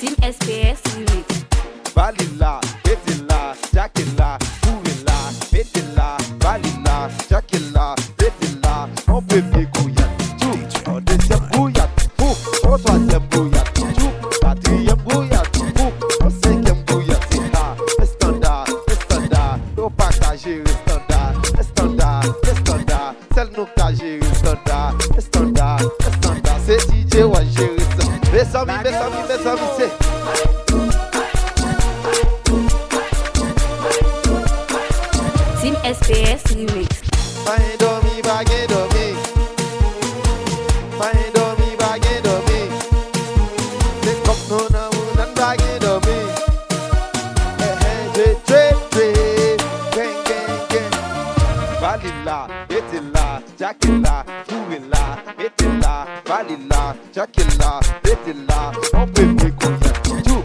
Team SPS REMIX. Valila, Betila, Jackila, Bourilla, Betila, Valila, Jackila, Betila, on peut m'écouiller, tout, on deuxième bouillat, tout, on troisième bouillat, tout, quatrième bouillat, tout, on cinquième bouillat, c'est là, le standard, au paka gérer standard, le standard, celle nous qu'a géré standard, le standard, c'est DJ wa gérer ça, mes amis, c'est Team SPS REMIX. Mind on me, baguette on me. Mind on me, baguette on me. Take up no now and baguette on me. Gang. Valila, Betila, Jackila, Bourilla, Betila, Valila, Jackila, Betila, on peut m'écouter.